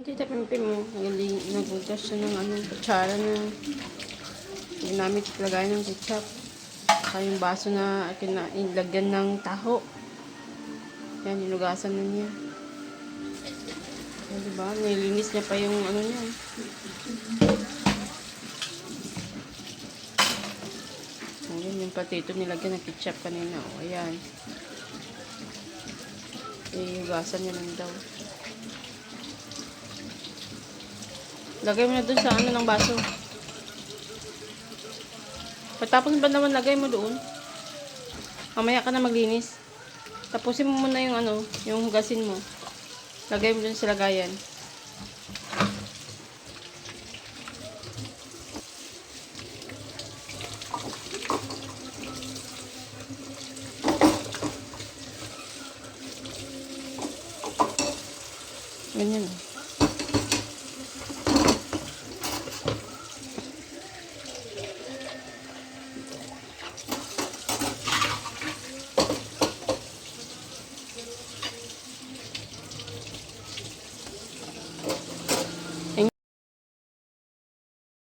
Tita Pimpim mo, nagbugas siya ng kutsara na ginamit lagay ng ketchup. Saka yung baso na ilagyan ng taho. Yan, nilugasan na niya. Yan, diba? Nilinis niya pa yung niya. Ayan, yung patito nilagyan ng ketchup kanina. O, ayan. Iugasan niya lang daw. Lagay mo na dun sa ng baso. Pagtapos ba naman lagay mo doon? Mamaya ka na maglinis. Tapusin mo muna yung yung hugasin mo. Lagay mo dun sa lagayan. Ganyan.